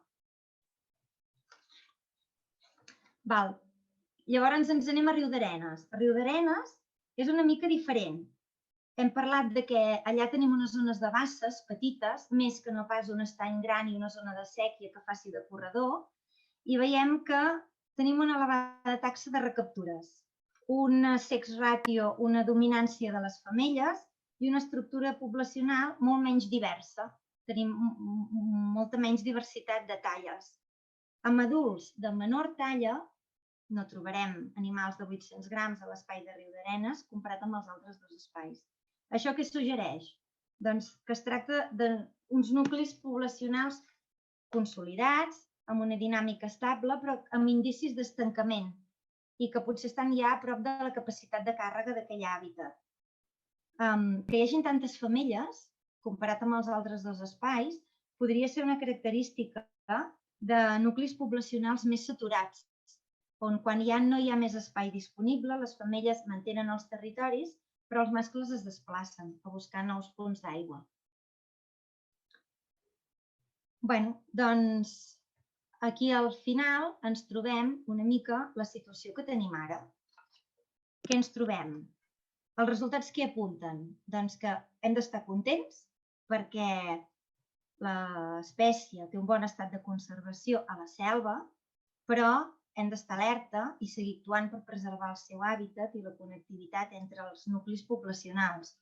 Llavors ens anem a Riudarenes. Riudarenes és una mica diferent. Hem parlat que allà tenim unes zones de basses petites, més que no pas un estany gran i una zona de sèquia que faci de corredor, i veiem que tenim una elevada taxa de recaptures, una sex ratio, una dominància de les femelles i una estructura poblacional molt menys diversa. Tenim molta menys diversitat de talles. Amb adults de menor talla no trobarem animals de 800 grams a l'espai de Riudarenes comparat amb els altres dos espais. Això què suggereix? Doncs que es tracta d'uns nuclis poblacionals consolidats, amb una dinàmica estable, però amb indicis d'estancament i que potser estan ja a prop de la capacitat de càrrega d'aquell hàbitat. Que hi hagin tantes femelles, comparat amb els altres dos espais, podria ser una característica de nuclis poblacionals més saturats, on quan no hi ha més espai disponible, les femelles mantenen els territoris, però els mascles es desplacen a buscar nous punts d'aigua. Doncs aquí al final ens trobem una mica la situació que tenim ara. Què ens trobem? Els resultats què apunten? Doncs que hem d'estar contents perquè l'espècie té un bon estat de conservació a la selva, però hem d'estar alerta i seguir actuant per preservar el seu hàbitat i la connectivitat entre els nuclis poblacionals.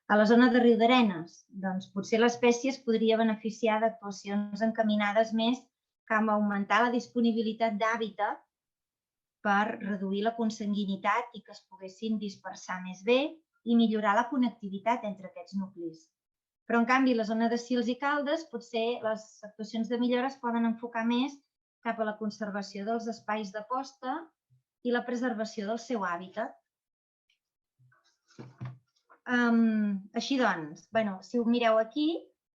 A la zona de Riudarenes, doncs potser l'espècie es podria beneficiar d'actuacions encaminades més cap a augmentar la disponibilitat d'hàbitat per reduir la consanguinitat i que es poguessin dispersar més bé i millorar la connectivitat entre aquests nuclis. Però, en canvi, a la zona de Sils i Caldes, potser les actuacions de millora es poden enfocar més cap a la conservació dels espais de posta i la preservació del seu hàbitat. Així doncs, si ho mireu aquí,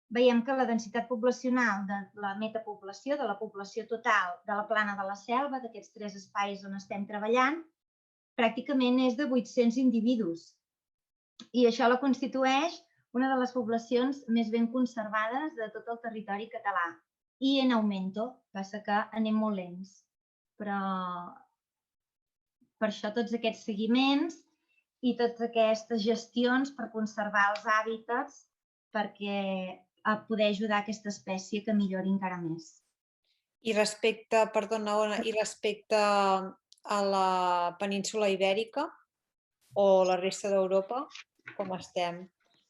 veiem que la densitat poblacional de la metapoblació, de la població total de la plana de la selva, d'aquests 3 espais on estem treballant, pràcticament és de 800 individus. I això la constitueix una de les poblacions més ben conservades de tot el territori català. I en augmento, passa que anem molt lents. Però per això tots aquests seguiments i totes aquestes gestions per conservar els hàbitats perquè poder ajudar aquesta espècie que millori encara més. I respecte, perdona, Ona, i respecte a la península Ibèrica o la resta d'Europa, com estem?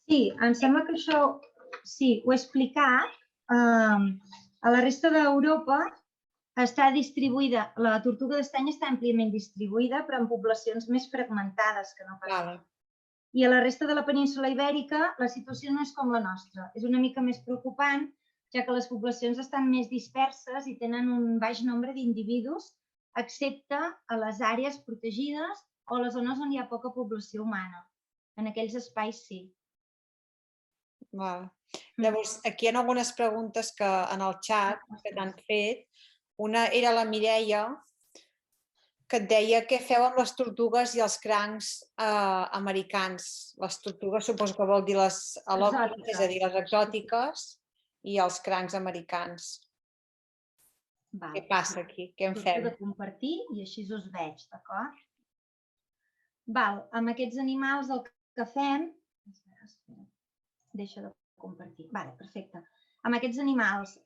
Sí, em sembla que això sí, ho he explicat. A la resta d'Europa està distribuïda, la tortuga d'estany està àmpliament distribuïda, però en poblacions més fragmentades que no pas. Vale. I a la resta de la península Ibèrica la situació no és com la nostra. És una mica més preocupant, ja que les poblacions estan més disperses i tenen un baix nombre d'individus, excepte a les àrees protegides o les zones on hi ha poca població humana. En aquells espais sí. Val. Llavors, aquí hi ha algunes preguntes que en el xat que t'han fet. Una era la Mireia, que et deia què feu amb les tortugues i els crancs americans. Les tortugues suposo que vol dir les al·lòctones, és a dir, les exòtiques, i els crancs americans. Què passa aquí? Què en fem? Ho de compartir i així us veig, d'acord? Amb aquests animals el que fem... Espera, deixa de compartir. Perfecte. Amb aquests animals,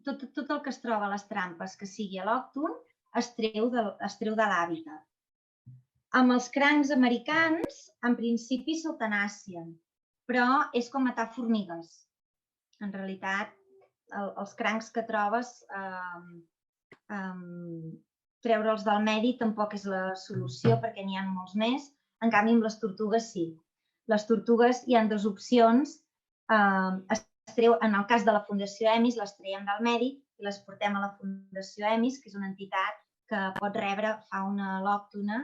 tot el que es troba a les trampes que sigui al·lòcton es treu de l'hàbitat. Amb els crancs americans, en principi s'eutanàsien, però és com matar formigues. En realitat, els crancs que trobes, treure'ls del medi tampoc és la solució perquè n'hi ha molts més. En canvi, amb les tortugues sí. Les tortugues hi ha dues opcions. En el cas de la Fundació EMIS, les traiem del medi i les portem a la Fundació EMIS, que és una entitat que pot rebre fauna al·lòctona,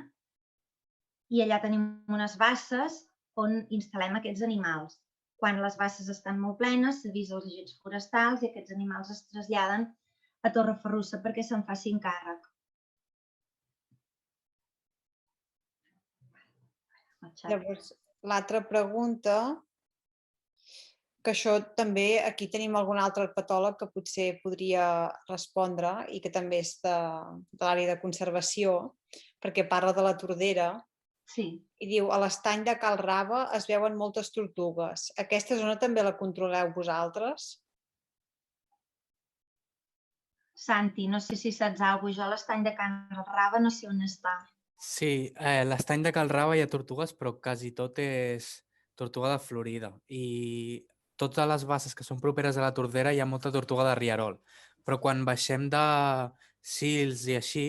i allà tenim unes basses on instal·lem aquests animals. Quan les basses estan molt plenes, s'avisa als agents forestals i aquests animals es traslladen a Torreferrussa perquè se'n facin càrrec. Llavors, l'altra pregunta, que això també, aquí tenim algun altre herpetòleg que potser podria respondre i que també és de l'àrea de conservació, perquè parla de la tordera. Sí. I diu, a l'estany de Cal Rava es veuen moltes tortugues. Aquesta zona també la controleu vosaltres? Santi, no sé si saps alguna cosa. Jo a l'estany de Cal Rava no sé on està. Sí, l'estany de Cal Rava hi ha tortugues, però quasi tot és tortuga de Florida. I totes les basses que són properes a la tordera hi ha molta tortuga de rierol. Però quan baixem de Sils i així,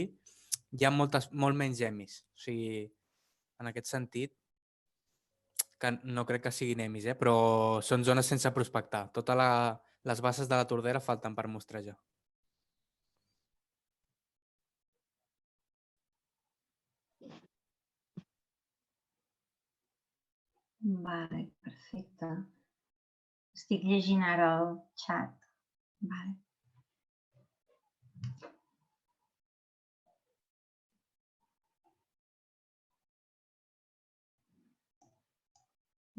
hi ha molt menys emis. O sigui, en aquest sentit, que no crec que siguin emis, però són zones sense prospectar. Totes les basses de la tordera falten per mostrejar. Vale, perfecte. Estic llegint ara el xat. Vale.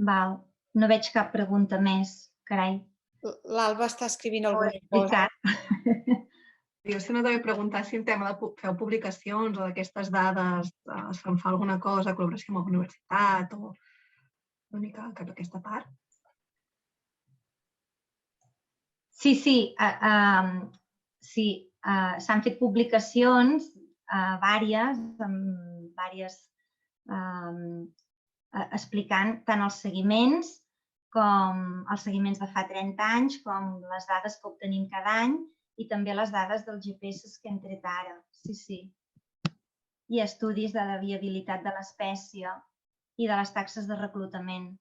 Val. No veig cap pregunta més, carai. L'Alba està escrivint alguna cosa. Jo no també preguntar si en tema de feu publicacions o d'aquestes dades se'n fa alguna cosa, col·laboració amb la universitat o una mica cap a aquesta part. Sí, s'han fet publicacions, diverses, explicant tant els seguiments de fa 30 anys, com les dades que obtenim cada any i també les dades dels GPS que hem tret ara. Sí. I estudis de la viabilitat de l'espècie i de les taxes de reclutament.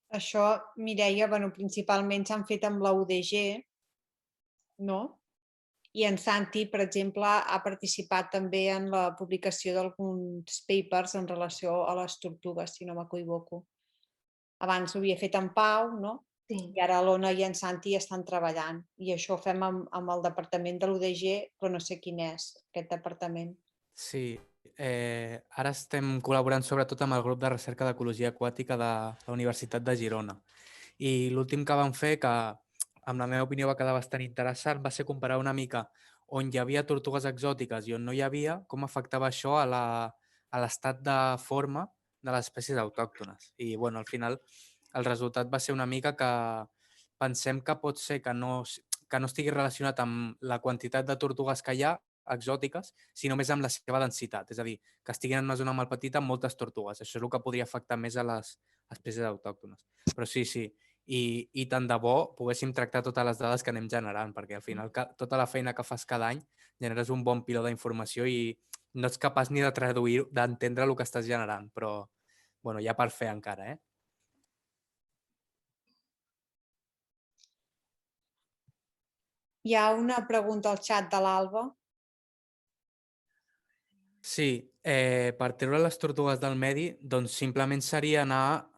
Això, Mireia, principalment s'han fet amb la UDG, no? I en Santi, per exemple, ha participat també en la publicació d'alguns papers en relació a les tortugues, si no m'equivoco. Abans ho havia fet en Pau, no? Sí. I ara l'Ona i en Santi estan treballant. I això ho fem amb el departament de l'UDG, però no sé quin és aquest departament. Sí, ara estem col·laborant sobretot amb el grup de recerca d'ecologia aquàtica de la Universitat de Girona. I l'últim que vam fer, que amb la meva opinió va quedar bastant interessant, va ser comparar una mica on hi havia tortugues exòtiques i on no hi havia, com afectava això a l'estat de forma de les espècies autòctones. I al final el resultat va ser una mica que pensem que pot ser que no estigui relacionat amb la quantitat de tortugues que hi ha exòtiques, sinó més amb la seva densitat. És a dir, que estiguin en una zona molt petita amb moltes tortugues. Això és el que podria afectar més a les espècies autòctones. Però sí, i tant de bo poguéssim tractar totes les dades que anem generant, perquè al final tota la feina que fas cada any generes un bon piló d'informació i no ets capaç ni de traduir, d'entendre el que estàs generant, però bueno, ja per fer encara, eh? Hi ha una pregunta al xat de l'Alba. Sí, per treure les tortugues del medi, doncs simplement seria anar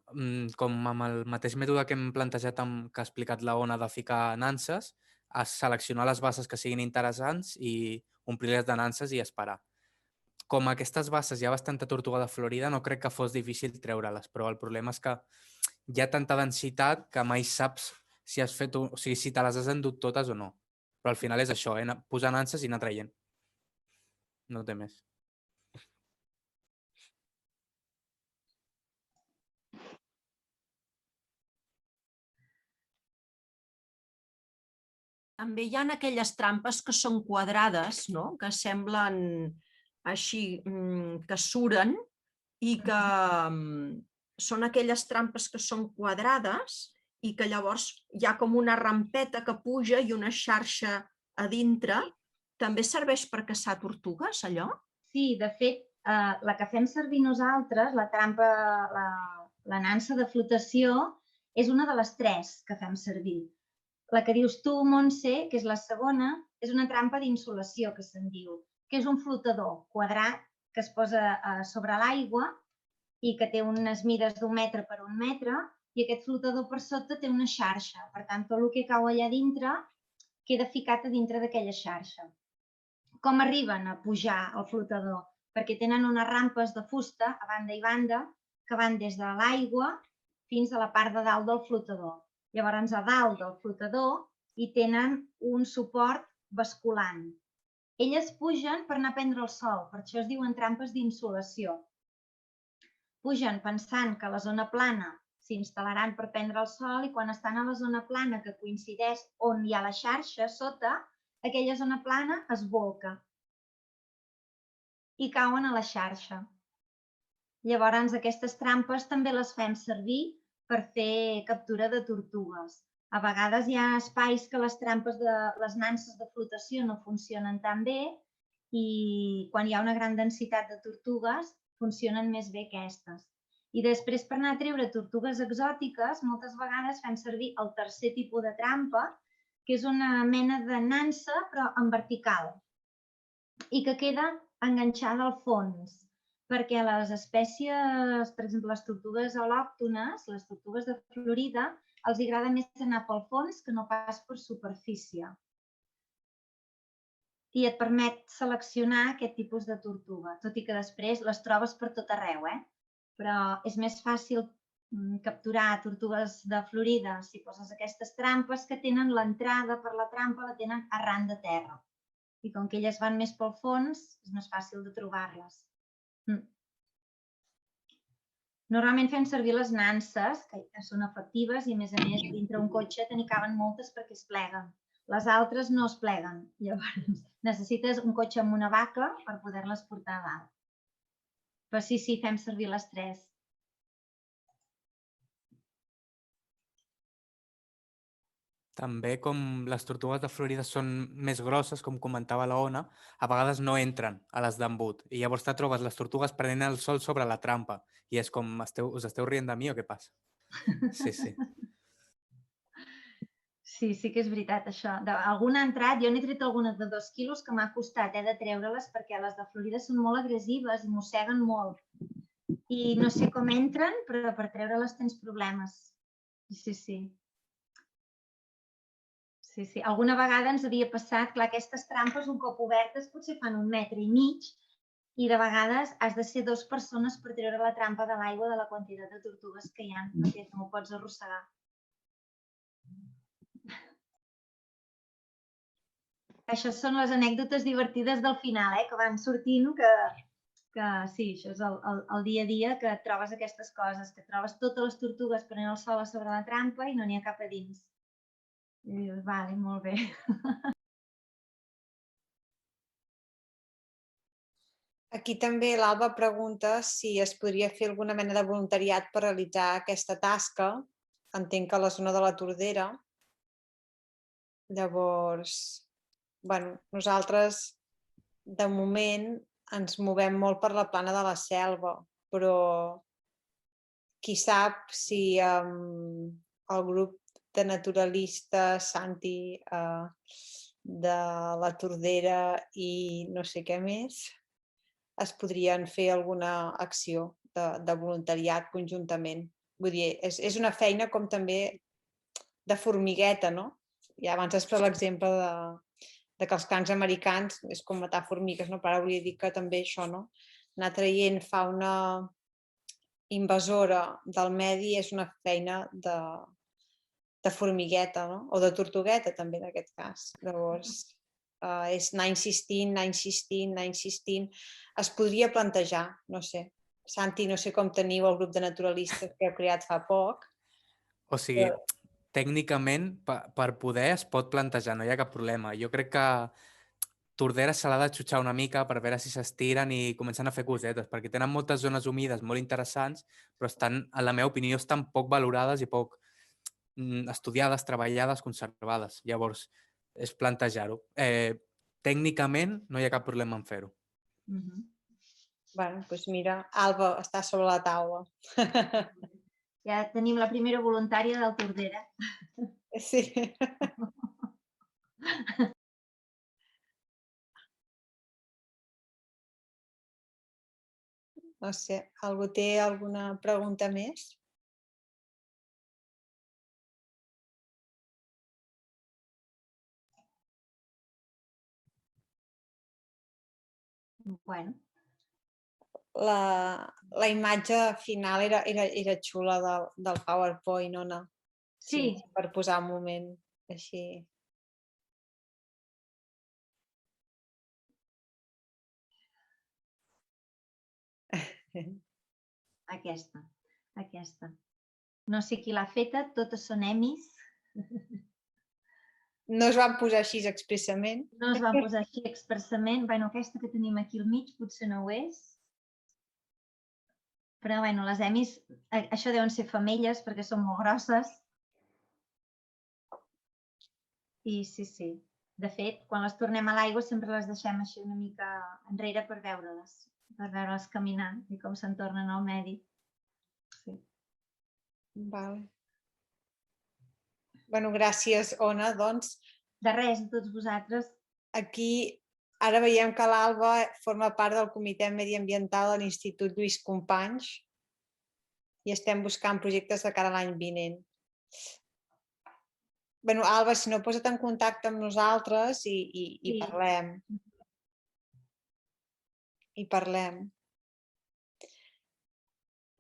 com amb el mateix mètode que hem plantejat que ha explicat la Ona de ficar nanses, a seleccionar les basses que siguin interessants i omplir-les de nanses i esperar. Com a aquestes basses hi ha bastanta tortuga de Florida, no crec que fos difícil treure-les, però el problema és que hi ha tanta densitat que mai saps si has fet, o sigui, si te les has endut totes o no. Però al final és això, posar nanses i anar traient. No té més. També hi ha aquelles trampes que són quadrades, no? Que semblen així, que suren i que són aquelles trampes que són quadrades i que llavors hi ha com una rampeta que puja i una xarxa a dintre. També serveix per caçar tortugues, allò? Sí, de fet, la que fem servir nosaltres, la trampa, la nansa de flotació, és una de les 3 que fem servir. La que dius tu, Montse, que és la segona, és una trampa d'insolació, que se'n diu, que és un flotador quadrat que es posa sobre l'aigua i que té unes mides d'1 metre per 1 metre, i aquest flotador per sota té una xarxa. Per tant, tot el que cau allà dintre queda ficat a dintre d'aquella xarxa. Com arriben a pujar al flotador? Perquè tenen unes rampes de fusta a banda i banda que van des de l'aigua fins a la part de dalt del flotador. Llavors, a dalt del flotador hi tenen un suport basculant. Elles pugen per anar a prendre el sol, per això es diuen trampes d'insolació. Pugen pensant que a la zona plana s'instal·laran per prendre el sol i quan estan a la zona plana que coincideix on hi ha la xarxa sota, aquella zona plana es volca i cauen a la xarxa. Llavors, aquestes trampes també les fem servir per fer captura de tortugues. A vegades hi ha espais que les trampes de les nanses de flotació no funcionen tan bé i quan hi ha una gran densitat de tortugues funcionen més bé aquestes. I després, per anar a treure tortugues exòtiques, moltes vegades fem servir el tercer tipus de trampa, que és una mena de nansa però en vertical i que queda enganxada al fons, perquè les espècies, per exemple, les tortugues al·lòctones, les tortugues de Florida, els agrada més anar pel fons que no pas per superfície. I et permet seleccionar aquest tipus de tortuga, tot i que després les trobes per tot arreu, però és més fàcil capturar tortugues de Florida si poses aquestes trampes que tenen l'entrada per la trampa, la tenen arran de terra. I com que elles van més pel fons, és més fàcil de trobar-les. Normalment fem servir les nanses, que són efectives i, a més, dintre un cotxe te n'hi caben moltes perquè es pleguen. Les altres no es pleguen. Llavors, necessites un cotxe amb una baca per poder-les portar a dalt. Però sí, fem servir les 3. També, com les tortugues de Florida són més grosses, com comentava la Ona, a vegades no entren a les d'embut. I llavors te trobes les tortugues prenent el sol sobre la trampa. I és com, us esteu rient de mi o què passa? Sí. Sí que és veritat, això. Alguna ha entrat, jo n'he tret algunes de 2 quilos que m'ha costat de treure-les perquè les de Florida són molt agressives i mosseguen molt. I no sé com entren, però per treure-les tens problemes. Sí. Alguna vegada ens havia passat, clar, aquestes trampes un cop obertes potser fan 1,5 metres i de vegades has de ser 2 persones per treure la trampa de l'aigua de la quantitat de tortugues que hi ha, perquè no ho pots arrossegar. Això són les anècdotes divertides del final, que van sortint, que sí, això és el dia a dia, que et trobes aquestes coses, que trobes totes les tortugues prenent el sol a sobre la trampa i no n'hi ha cap a dins. I dius, vale, molt bé. Aquí també l'Alba pregunta si es podria fer alguna mena de voluntariat per realitzar aquesta tasca entenc que a la zona de la Tordera. Llavors, nosaltres de moment ens movem molt per la plana de la Selva, però qui sap si el grup de naturalistes, Santi, de la Tordera i no sé què més, es podrien fer alguna acció de voluntariat conjuntament. Vull dir, és una feina com també de formigueta, no? I abans has posat l'exemple de que els crancs americans és com matar formigues, no? Però ara volia dir que també això, no? Anar traient fauna invasora del medi és una feina de formigueta, no? O de tortugueta, també, en aquest cas. Llavors, és anar insistint, anar insistint, anar insistint. Es podria plantejar, no sé. Santi, no sé com teniu el grup de naturalistes que heu creat fa poc. O sigui, tècnicament, per poder es pot plantejar, no hi ha cap problema. Jo crec que Tordera se l'ha de xutxar una mica per veure si s'estiren i comencen a fer cosetes, perquè tenen moltes zones humides molt interessants, però estan, en la meva opinió, estan poc valorades i poc estudiades, treballades, conservades. Llavors, és plantejar-ho. Tècnicament, no hi ha cap problema en fer-ho. Doncs mira, Alba, està sobre la taula. Ja tenim la primera voluntària del Tordera. Sí. No sé, algú té alguna pregunta més? Bueno. La imatge final era xula del PowerPoint, Ona. Sí. Per posar un moment així. Aquesta. No sé qui l'ha feta, totes són emis. No es van posar així expressament. No es van posar així expressament. Aquesta que tenim aquí al mig potser no ho és. Però les emis, això deuen ser femelles perquè són molt grosses. I sí. De fet, quan les tornem a l'aigua sempre les deixem així una mica enrere per veure-les caminar i com se'n tornen al medi. Sí. Gràcies, Ona, doncs. De res, a tots vosaltres. Aquí ara veiem que l'Alba forma part del Comitè Mediambiental de l'Institut Lluís Companys i estem buscant projectes de cara a l'any vinent. Alba, si no, posa't en contacte amb nosaltres i parlem.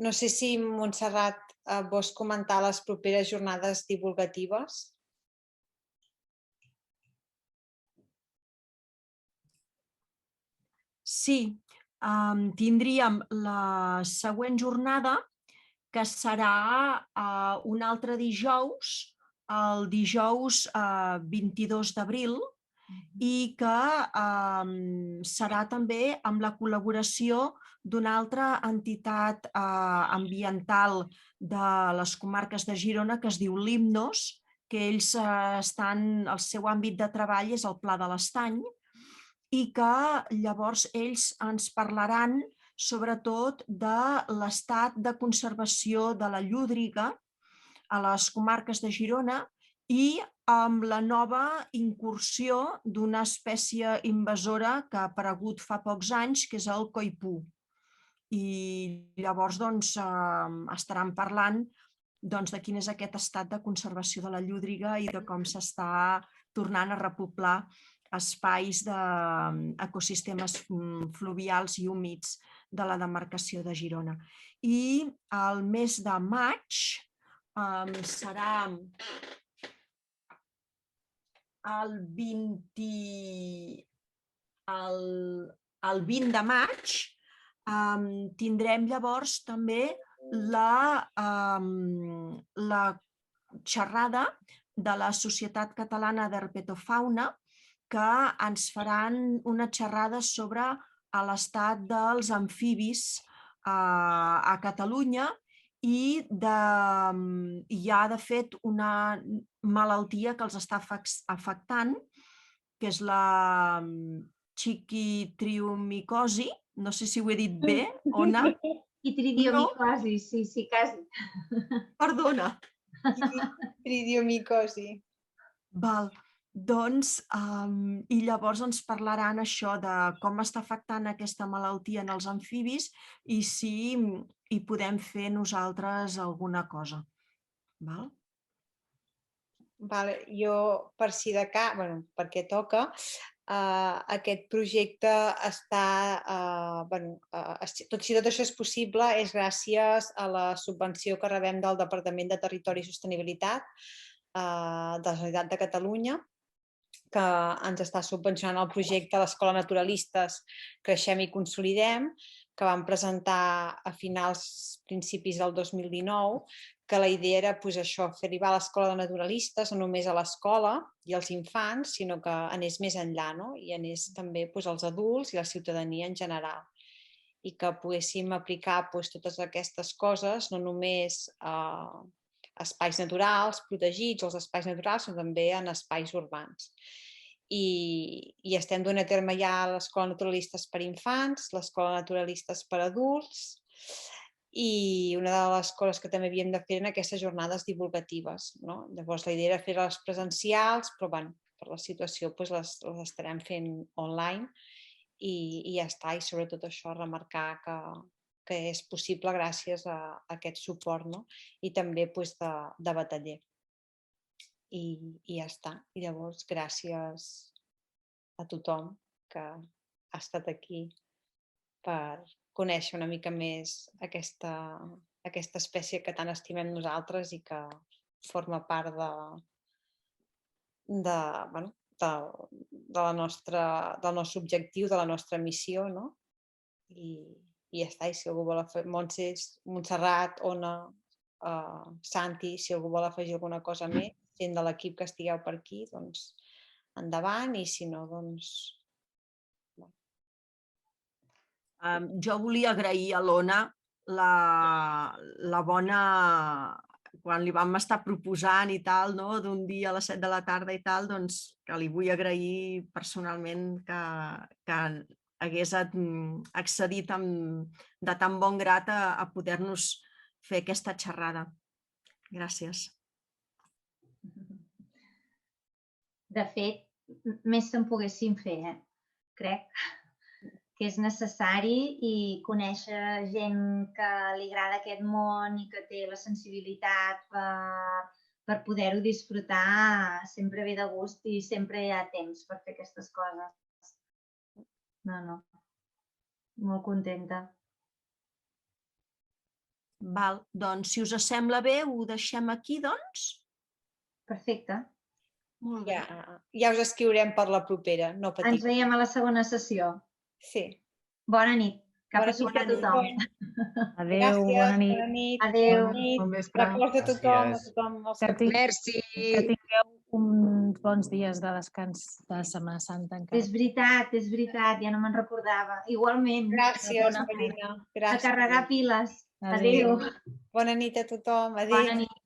No sé si, Montserrat, vols comentar les properes jornades divulgatives? Sí, tindríem la següent jornada, que serà un altre dijous, el dijous 22 d'abril, i que serà també amb la col·laboració d'una altra entitat ambiental de les comarques de Girona que es diu Limnos, que ells el seu àmbit de treball és el Pla de l'Estany, i que llavors ells ens parlaran sobretot de l'estat de conservació de la llúdriga a les comarques de Girona i amb la nova incursió d'una espècie invasora que ha aparegut fa pocs anys, que és el coipú. I llavors estaran parlant de quin és aquest estat de conservació de la llúdriga i de com s'està tornant a repoblar espais d'ecosistemes fluvials i humits de la demarcació de Girona. I el mes de maig serà el 20 de maig, tindrem llavors també la xerrada de la Societat Catalana d'Herpetofauna, que ens faran una xerrada sobre l'estat dels amfibis a Catalunya i hi ha, de fet, una malaltia que els està afectant, que és la chiquitriomicosi. No sé si ho he dit bé, Ona. I tridiomicosi, sí, quasi. Perdona. Tridiomicosi. Val. Doncs, i llavors ens parlaran això de com està afectant aquesta malaltia en els amfibis i si hi podem fer nosaltres alguna cosa. Val? Vale, jo, per si de cas, bueno, perquè toca, aquest projecte està, si tot això és possible, és gràcies a la subvenció que rebem del Departament de Territori i Sostenibilitat de la Generalitat de Catalunya, que ens està subvencionant el projecte a l'Escola Naturalistes Creixem i Consolidem, que vam presentar a principis del 2019, que la idea era això, fer arribar a l'Escola de Naturalistes, no només a l'escola i als infants, sinó que anés més enllà, no? I anés també als adults i la ciutadania en general. I que poguéssim aplicar totes aquestes coses, no només a espais naturals protegits o els espais naturals, sinó també en espais urbans. I estem duent a terme ja l'Escola Naturalistes per infants, l'Escola Naturalistes per adults, i una de les coses que també havíem de fer en aquestes jornades divulgatives. Llavors la idea era fer-les presencials, però per la situació les estarem fent online i ja està. I sobretot això, remarcar que és possible gràcies a aquest suport, i també de bataller. I ja està. I llavors gràcies a tothom que ha estat aquí per conèixer una mica més aquesta espècie que tant estimem nosaltres i que forma part del nostre objectiu, de la nostra missió, i ja està. I si algú vol afegir, Montserrat, Ona, Santi, si algú vol afegir alguna cosa més, gent de l'equip que estigueu per aquí, doncs endavant, i si no, doncs... Jo volia agrair a l'Ona la bona... Quan li vam estar proposant i tal, d'un dia a les 7 de la tarda i tal, doncs que li vull agrair personalment que hagués accedit de tan bon grat a poder-nos fer aquesta xerrada. Gràcies. De fet, més se'n poguessin fer, crec que és necessari, i conèixer gent que li agrada aquest món i que té la sensibilitat per poder-ho disfrutar sempre ve de gust i sempre hi ha temps per fer aquestes coses. No, molt contenta. Val, doncs si us sembla bé ho deixem aquí, doncs? Perfecte. Molt bé. Ja us escriurem per la propera, no patiu. Ens veiem a la segona sessió. Sí. Bona nit. Cap a a tothom. Adéu, bona nit. Bona nit. Adéu. Bon vespre. Records a tothom. Merci. Que tingueu uns bons dies de descans de Setmana Santa encara. És veritat, ja no me'n recordava. Igualment. Gràcies, Marina. A carregar piles. Adéu. Bona nit a tothom. Adéu. Bona nit.